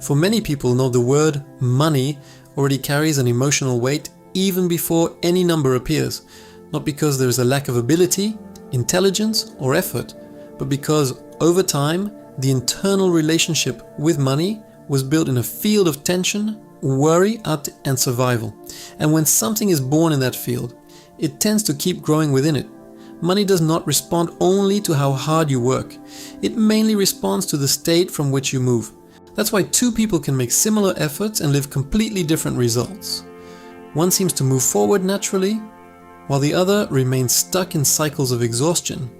For many people know the word money already carries an emotional weight even before any number appears, not because there is a lack of ability, intelligence, or effort, but because over time, the internal relationship with money was built in a field of tension, worry, and survival. And when something is born in that field, it tends to keep growing within it. Money does not respond only to how hard you work. It mainly responds to the state from which you move. That's why two people can make similar efforts and live completely different results. One seems to move forward naturally, while the other remains stuck in cycles of exhaustion,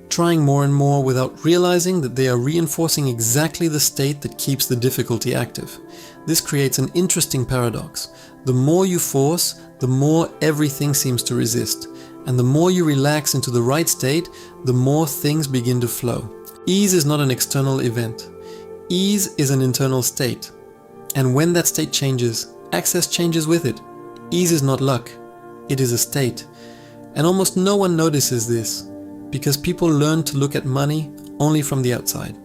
trying more and more without realizing that they are reinforcing exactly the state that keeps the difficulty active. This creates an interesting paradox. The more you force, the more everything seems to resist. And the more you relax into the right state, the more things begin to flow. Ease is not an external event. Ease is an internal state. And when that state changes, access changes with it. Ease is not luck. It is a state. And almost no one notices this, because people learn to look at money only from the outside.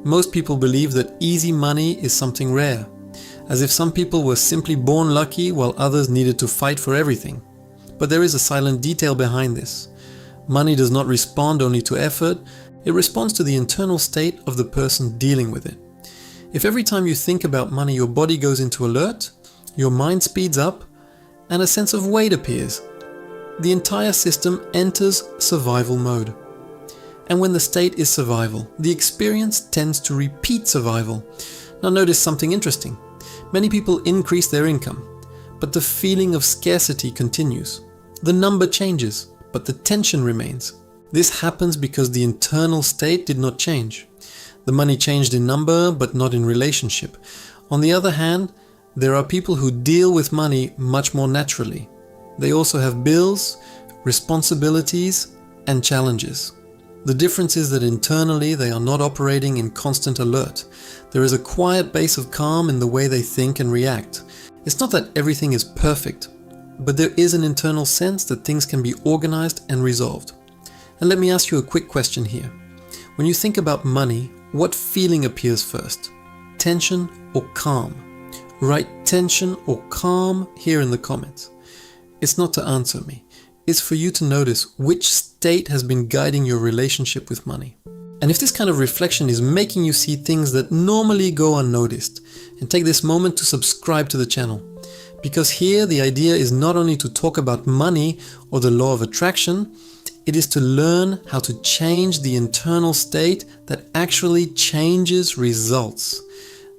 Most people believe that easy money is something rare, as if some people were simply born lucky while others needed to fight for everything. But there is a silent detail behind this. Money does not respond only to effort, it responds to the internal state of the person dealing with it. If every time you think about money your body goes into alert, your mind speeds up, and a sense of weight appears, the entire system enters survival mode. And when the state is survival, the experience tends to repeat survival. Now notice something interesting. Many people increase their income, but the feeling of scarcity continues. The number changes, but the tension remains. This happens because the internal state did not change. The money changed in number, but not in relationship. On the other hand, there are people who deal with money much more naturally. They also have bills, responsibilities, and challenges. The difference is that internally they are not operating in constant alert. There is a quiet base of calm in the way they think and react. It's not that everything is perfect, but there is an internal sense that things can be organized and resolved. And let me ask you a quick question here. When you think about money, what feeling appears first? Tension or calm? Write tension or calm here in the comments. It's not to answer me. It's for you to notice which state has been guiding your relationship with money. And if this kind of reflection is making you see things that normally go unnoticed, and take this moment to subscribe to the channel. Because here the idea is not only to talk about money or the law of attraction, it is to learn how to change the internal state that actually changes results.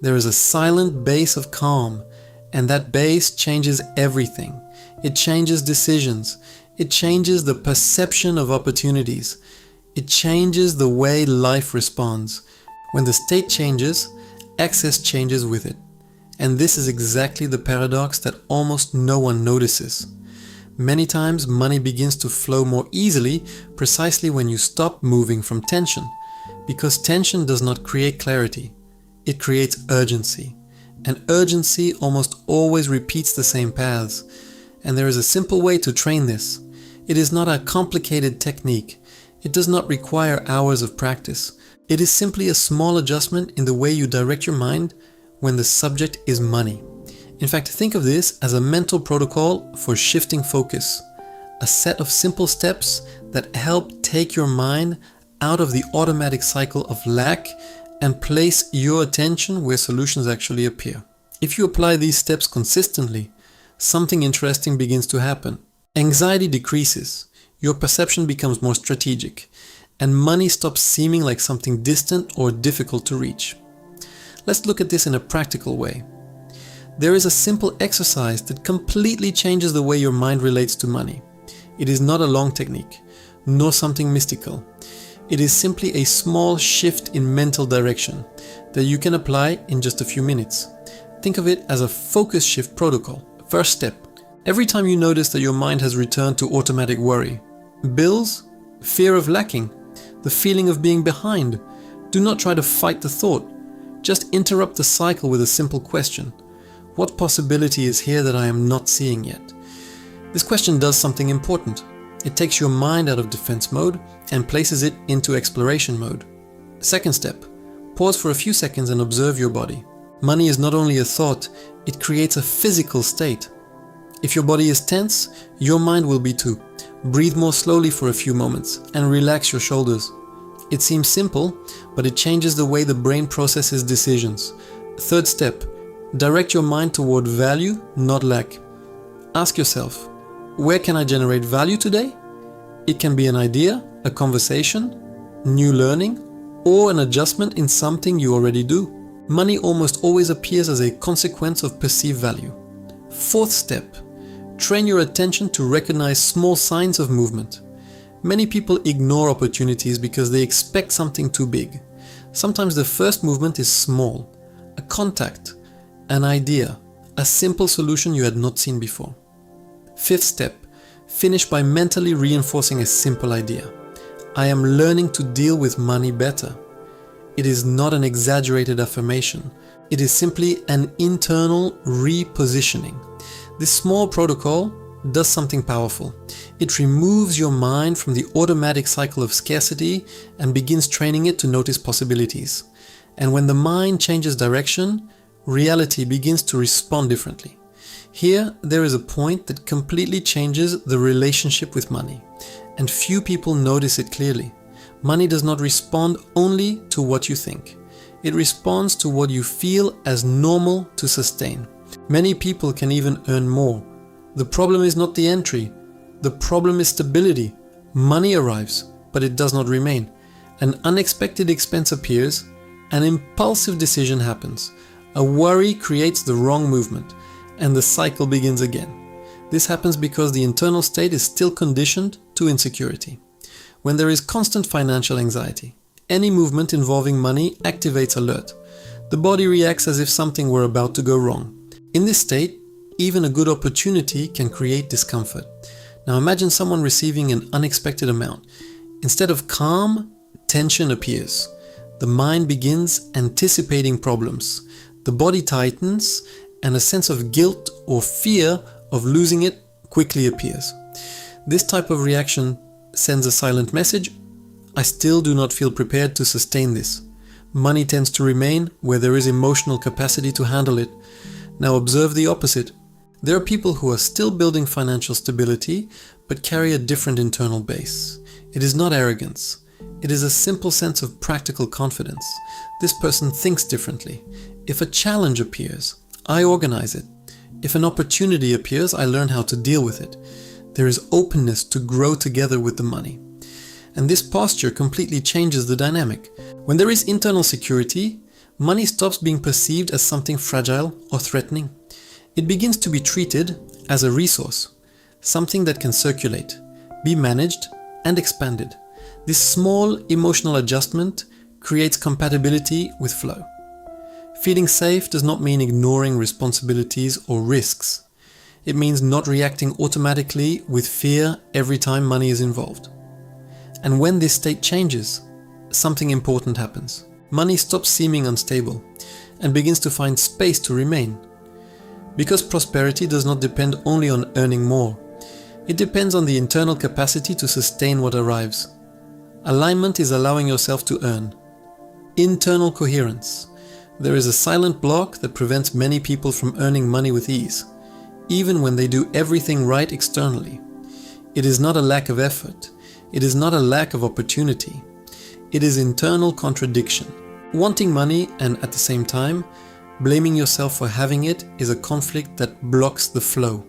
There is a silent base of calm, and that base changes everything. It changes decisions. It changes the perception of opportunities. It changes the way life responds. When the state changes, access changes with it. And this is exactly the paradox that almost no one notices. Many times money begins to flow more easily precisely when you stop moving from tension. Because tension does not create clarity. It creates urgency. And urgency almost always repeats the same paths. And there is a simple way to train this. It is not a complicated technique. It does not require hours of practice. It is simply a small adjustment in the way you direct your mind when the subject is money. In fact, think of this as a mental protocol for shifting focus. A set of simple steps that help take your mind out of the automatic cycle of lack and place your attention where solutions actually appear. If you apply these steps consistently, something interesting begins to happen. Anxiety decreases, your perception becomes more strategic, and money stops seeming like something distant or difficult to reach. Let's look at this in a practical way. There is a simple exercise that completely changes the way your mind relates to money. It is not a long technique, nor something mystical. It is simply a small shift in mental direction that you can apply in just a few minutes. Think of it as a focus shift protocol. First step. Every time you notice that your mind has returned to automatic worry, bills, fear of lacking, the feeling of being behind, do not try to fight the thought. Just interrupt the cycle with a simple question. What possibility is here that I am not seeing yet? This question does something important. It takes your mind out of defense mode and places it into exploration mode. Second step. Pause for a few seconds and observe your body. Money is not only a thought, it creates a physical state. If your body is tense, your mind will be too. Breathe more slowly for a few moments and relax your shoulders. It seems simple, but it changes the way the brain processes decisions. Third step, direct your mind toward value, not lack. Ask yourself, where can I generate value today? It can be an idea, a conversation, new learning, or an adjustment in something you already do. Money almost always appears as a consequence of perceived value. Fourth step, train your attention to recognize small signs of movement. Many people ignore opportunities because they expect something too big. Sometimes the first movement is small, a contact, an idea, a simple solution you had not seen before. Fifth step, finish by mentally reinforcing a simple idea. I am learning to deal with money better. It is not an exaggerated affirmation. It is simply an internal repositioning. This small protocol does something powerful. It removes your mind from the automatic cycle of scarcity and begins training it to notice possibilities. And when the mind changes direction, reality begins to respond differently. Here, there is a point that completely changes the relationship with money, and few people notice it clearly. Money does not respond only to what you think. It responds to what you feel as normal to sustain. Many people can even earn more. The problem is not the entry. The problem is stability. Money arrives, but it does not remain. An unexpected expense appears, an impulsive decision happens. A worry creates the wrong movement, and the cycle begins again. This happens because the internal state is still conditioned to insecurity. When there is constant financial anxiety, any movement involving money activates alert. The body reacts as if something were about to go wrong. In this state, even a good opportunity can create discomfort. Now imagine someone receiving an unexpected amount. Instead of calm, tension appears. The mind begins anticipating problems. The body tightens, and a sense of guilt or fear of losing it quickly appears. This type of reaction sends a silent message: I still do not feel prepared to sustain this. Money tends to remain where there is emotional capacity to handle it. Now observe the opposite. There are people who are still building financial stability, but carry a different internal base. It is not arrogance. It is a simple sense of practical confidence. This person thinks differently. If a challenge appears, I organize it. If an opportunity appears, I learn how to deal with it. There is openness to grow together with the money. And this posture completely changes the dynamic. When there is internal security, money stops being perceived as something fragile or threatening. It begins to be treated as a resource, something that can circulate, be managed, and expanded. This small emotional adjustment creates compatibility with flow. Feeling safe does not mean ignoring responsibilities or risks. It means not reacting automatically with fear every time money is involved. And when this state changes, something important happens. Money stops seeming unstable and begins to find space to remain. Because prosperity does not depend only on earning more. It depends on the internal capacity to sustain what arrives. Alignment is allowing yourself to earn. Internal coherence. There is a silent block that prevents many people from earning money with ease, even when they do everything right externally. It is not a lack of effort. It is not a lack of opportunity. It is internal contradiction. Wanting money and at the same time, blaming yourself for having it is a conflict that blocks the flow.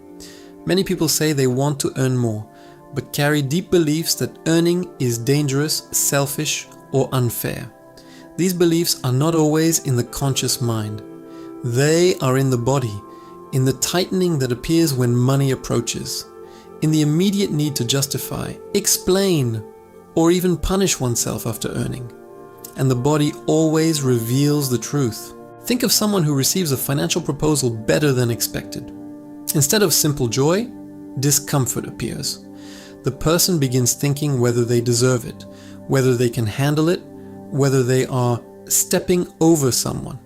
Many people say they want to earn more, but carry deep beliefs that earning is dangerous, selfish, or unfair. These beliefs are not always in the conscious mind. They are in the body, in the tightening that appears when money approaches, in the immediate need to justify, explain, or even punish oneself after earning. And the body always reveals the truth. Think of someone who receives a financial proposal better than expected. Instead of simple joy, discomfort appears. The person begins thinking whether they deserve it, whether they can handle it, whether they are stepping over someone.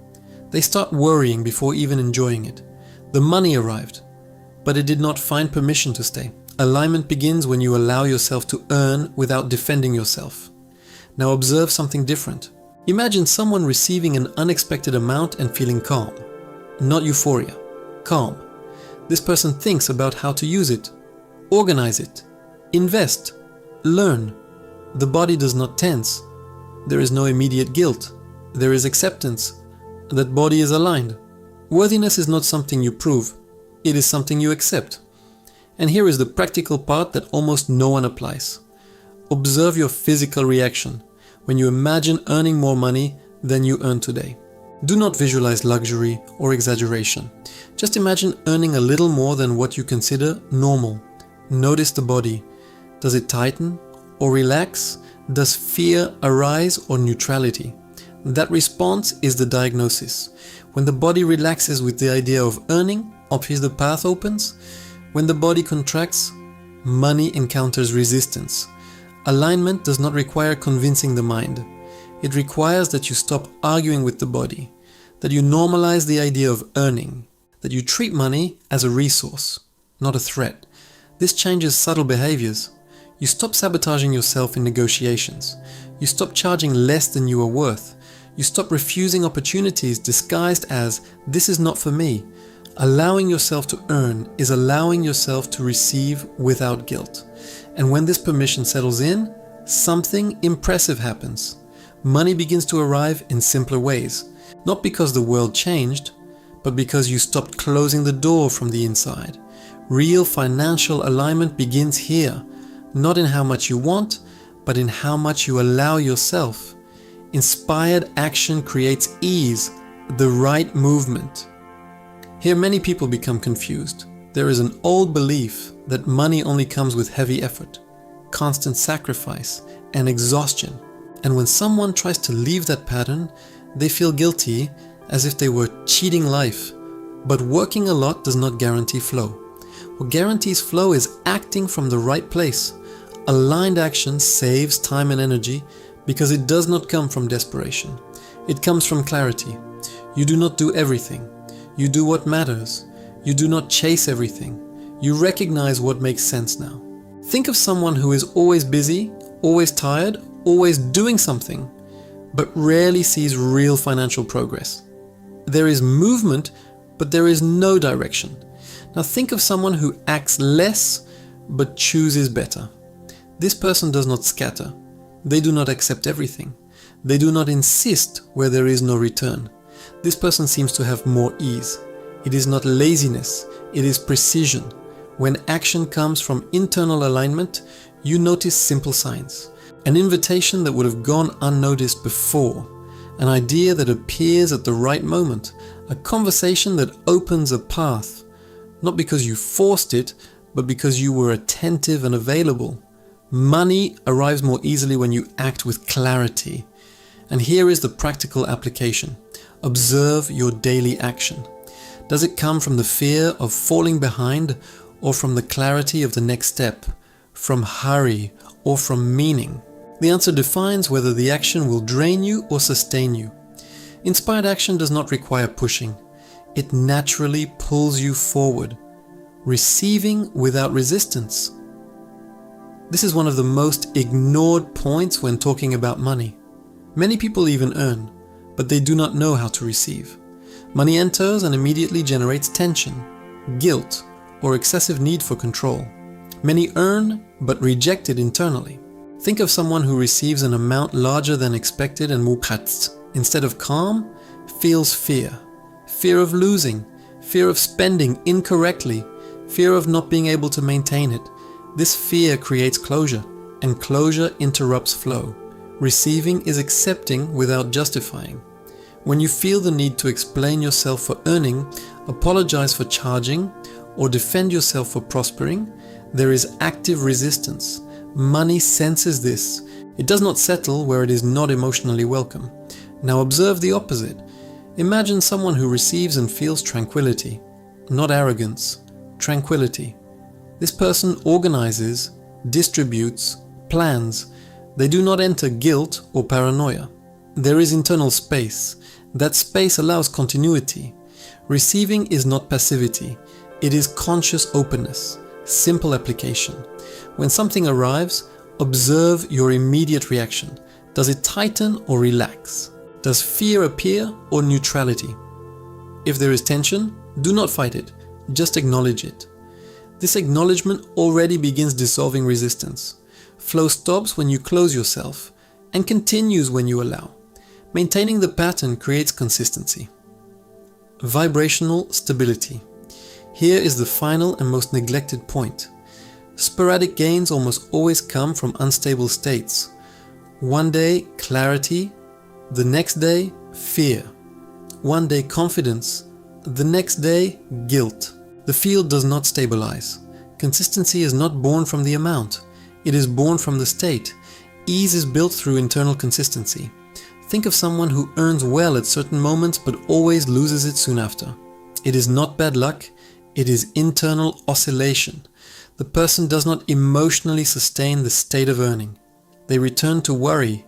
They start worrying before even enjoying it. The money arrived, but it did not find permission to stay. Alignment begins when you allow yourself to earn without defending yourself. Now observe something different. Imagine someone receiving an unexpected amount and feeling calm. Not euphoria, calm. This person thinks about how to use it, organize it, invest, learn. The body does not tense. There is no immediate guilt. There is acceptance. That body is aligned. Worthiness is not something you prove. It is something you accept. And here is the practical part that almost no one applies. Observe your physical reaction when you imagine earning more money than you earn today. Do not visualize luxury or exaggeration. Just imagine earning a little more than what you consider normal. Notice the body. Does it tighten or relax? Does fear arise or neutrality? That response is the diagnosis. When the body relaxes with the idea of earning, obviously the path opens. When the body contracts, money encounters resistance. Alignment does not require convincing the mind. It requires that you stop arguing with the body, that you normalize the idea of earning, that you treat money as a resource, not a threat. This changes subtle behaviors. You stop sabotaging yourself in negotiations. You stop charging less than you are worth. You stop refusing opportunities disguised as, "This is not for me." Allowing yourself to earn is allowing yourself to receive without guilt. And when this permission settles in, something impressive happens. Money begins to arrive in simpler ways, not because the world changed, but because you stopped closing the door from the inside. Real financial alignment begins here, not in how much you want, but in how much you allow yourself. Inspired action creates ease, the right movement. Here many people become confused. There is an old belief that money only comes with heavy effort, constant sacrifice, and exhaustion. And when someone tries to leave that pattern, they feel guilty, as if they were cheating life. But working a lot does not guarantee flow. What guarantees flow is acting from the right place. Aligned action saves time and energy because it does not come from desperation. It comes from clarity. You do not do everything. You do what matters. You do not chase everything. You recognize what makes sense now. Think of someone who is always busy, always tired, always doing something, but rarely sees real financial progress. There is movement, but there is no direction. Now think of someone who acts less, but chooses better. This person does not scatter. They do not accept everything. They do not insist where there is no return. This person seems to have more ease. It is not laziness, it is precision. When action comes from internal alignment, you notice simple signs. An invitation that would have gone unnoticed before. An idea that appears at the right moment. A conversation that opens a path. Not because you forced it, but because you were attentive and available. Money arrives more easily when you act with clarity. And here is the practical application. Observe your daily action. Does it come from the fear of falling behind, or from the clarity of the next step? From hurry, or from meaning? The answer defines whether the action will drain you or sustain you. Inspired action does not require pushing. It naturally pulls you forward. Receiving without resistance. This is one of the most ignored points when talking about money. Many people even earn, but they do not know how to receive. Money enters and immediately generates tension, guilt, or excessive need for control. Many earn, but reject it internally. Think of someone who receives an amount larger than expected and mukhatst. Instead of calm, feels fear. Fear of losing, fear of spending incorrectly, fear of not being able to maintain it. This fear creates closure, and closure interrupts flow. Receiving is accepting without justifying. When you feel the need to explain yourself for earning, apologize for charging, or defend yourself for prospering, there is active resistance. Money senses this. It does not settle where it is not emotionally welcome. Now observe the opposite. Imagine someone who receives and feels tranquility, not arrogance, tranquility. This person organizes, distributes, plans. They do not enter guilt or paranoia. There is internal space. That space allows continuity. Receiving is not passivity. It is conscious openness. Simple application. When something arrives, observe your immediate reaction. Does it tighten or relax? Does fear appear or neutrality? If there is tension, do not fight it, just acknowledge it. This acknowledgement already begins dissolving resistance. Flow stops when you close yourself and continues when you allow. Maintaining the pattern creates consistency. Vibrational stability. Here is the final and most neglected point. Sporadic gains almost always come from unstable states. One day, clarity. The next day, fear. One day, confidence. The next day, guilt. The field does not stabilize. Consistency is not born from the amount. It is born from the state. Ease is built through internal consistency. Think of someone who earns well at certain moments but always loses it soon after. It is not bad luck, it is internal oscillation. The person does not emotionally sustain the state of earning. They return to worry,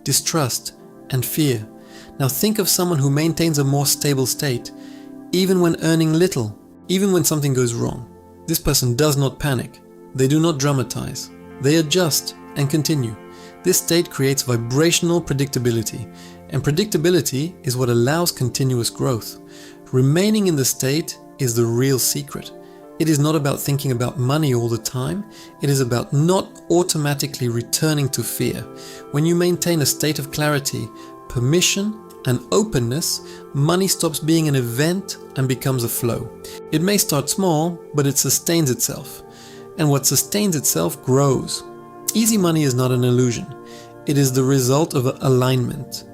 distrust, and fear. Now think of someone who maintains a more stable state, even when earning little, even when something goes wrong. This person does not panic. They do not dramatize. They adjust and continue. This state creates vibrational predictability, and predictability is what allows continuous growth. Remaining in the state is the real secret. It is not about thinking about money all the time. It is about not automatically returning to fear. When you maintain a state of clarity, permission, and openness, money stops being an event and becomes a flow. It may start small, but it sustains itself. And what sustains itself grows. Easy money is not an illusion. It is the result of alignment.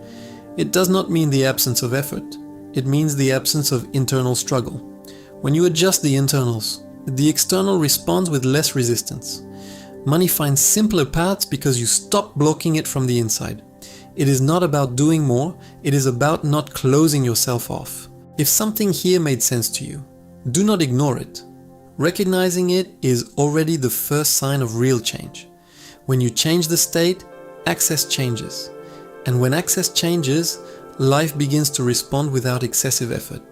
It does not mean the absence of effort. It means the absence of internal struggle. When you adjust the internals, the external responds with less resistance. Money finds simpler paths because you stop blocking it from the inside. It is not about doing more, it is about not closing yourself off. If something here made sense to you, do not ignore it. Recognizing it is already the first sign of real change. When you change the state, access changes. And when access changes, life begins to respond without excessive effort.